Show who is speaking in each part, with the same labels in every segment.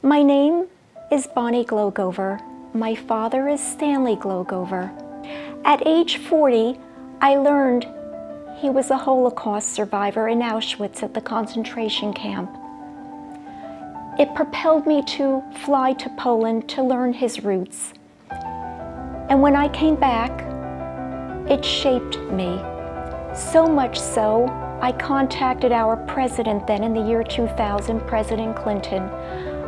Speaker 1: My name is Bonnie Glogover. My father is Stanley Glogover. At age 40, I learned he was a Holocaust survivor in Auschwitz at the concentration camp. It propelled me to fly to Poland to learn his roots. And when I came back, it shaped me. So much so, I contacted our president then in the year 2000, President Clinton.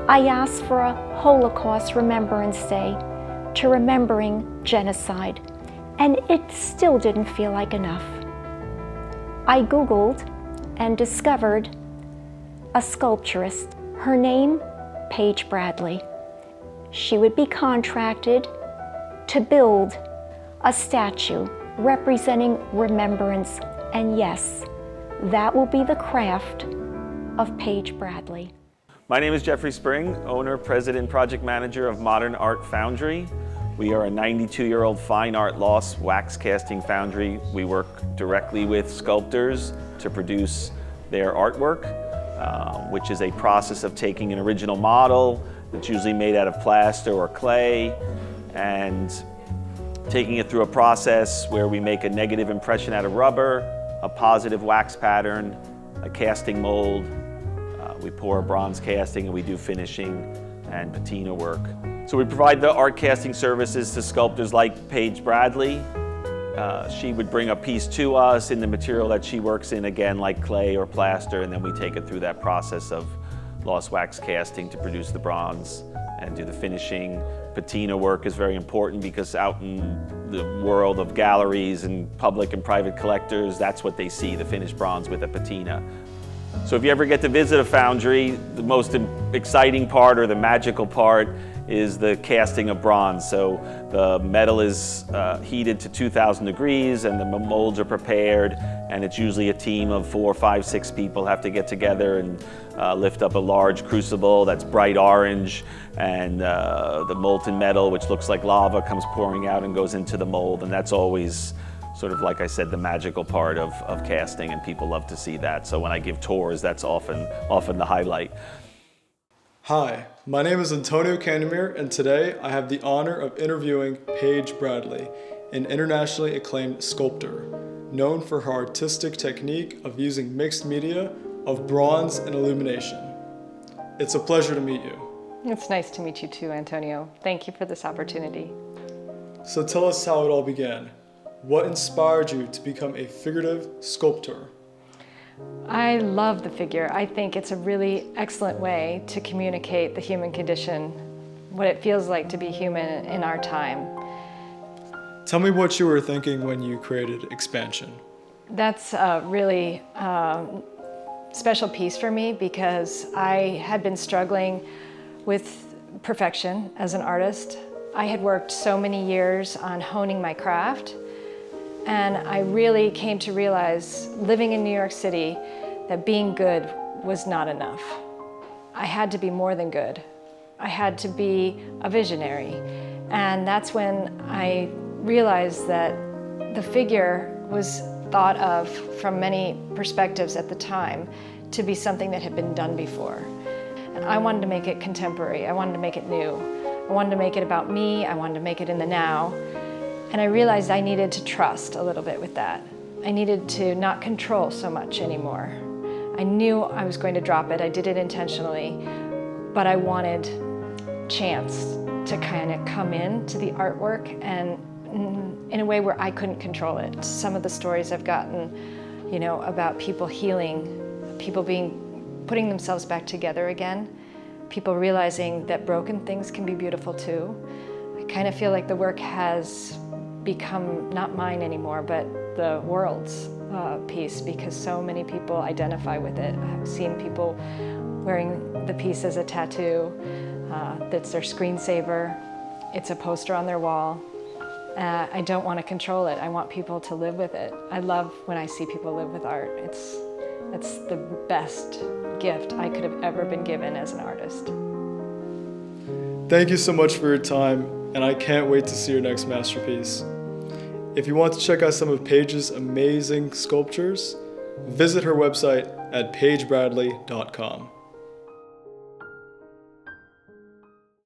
Speaker 1: I asked for a Holocaust Remembrance Day to remembering genocide, and it still didn't feel like enough. I Googled and discovered a sculpturist. Her name, Paige Bradley. She would be contracted to build a statue representing remembrance, and yes, that will be the craft of Paige Bradley.
Speaker 2: My name is Jeffrey Spring, owner, president, project manager of Modern Art Foundry. We are a 92-year-old fine art loss wax casting foundry. We work directly with sculptors to produce their artwork, which is a process of taking an original model that's usually made out of plaster or clay and taking it through a process where we make a negative impression out of rubber, a positive wax pattern, a casting mold. We pour a bronze casting and we do finishing and patina work. So we provide the art casting services to sculptors like Paige Bradley. She would bring a piece to us in the material that she works in, again, like clay or plaster, and then we take it through that process of lost wax casting to produce the bronze and do the finishing. Patina work is very important because out in the world of galleries and public and private collectors, that's what they see, the finished bronze with a patina. So if you ever get to visit a foundry, the most exciting part or the magical part is the casting of bronze. So the metal is heated to 2,000 degrees and the molds are prepared, and it's usually a team of 4, 5, 6 people have to get together and lift up a large crucible that's bright orange, and the molten metal, which looks like lava, comes pouring out and goes into the mold, and that's always sort of, like I said, the magical part of casting, and people love to see that. So when I give tours, that's often the highlight.
Speaker 3: Hi, my name is Antonio Candemir, and today I have the honor of interviewing Paige Bradley, an internationally acclaimed sculptor, known for her artistic technique of using mixed media of bronze and illumination. It's a pleasure to meet you.
Speaker 4: It's nice to meet you too, Antonio. Thank you for this opportunity.
Speaker 3: So tell us how it all began. What inspired you to become a figurative sculptor?
Speaker 4: I love the figure. I think it's a really excellent way to communicate the human condition, what it feels like to be human in our time.
Speaker 3: Tell me what you were thinking when you created Expansion.
Speaker 4: That's a really special piece for me because I had been struggling with perfection as an artist. I had worked so many years on honing my craft, and I really came to realize, living in New York City, that being good was not enough. I had to be more than good. I had to be a visionary. And that's when I realized that the figure was thought of from many perspectives at the time to be something that had been done before. And I wanted to make it contemporary. I wanted to make it new. I wanted to make it about me. I wanted to make it in the now. And I realized I needed to trust a little bit with that. I needed to not control so much anymore. I knew I was going to drop it. I did it intentionally, but I wanted chance to kind of come in to the artwork and in a way where I couldn't control it. Some of the stories I've gotten, about people healing, people putting themselves back together again, people realizing that broken things can be beautiful too. I kind of feel like the work has become not mine anymore, but the world's piece, because so many people identify with it. I've seen people wearing the piece as a tattoo, that's their screensaver, it's a poster on their wall. I don't want to control it. I want people to live with it. I love when I see people live with art. It's the best gift I could have ever been given as an artist.
Speaker 3: Thank you so much for your time, and I can't wait to see your next masterpiece. If you want to check out some of Paige's amazing sculptures, visit her website at paigebradley.com.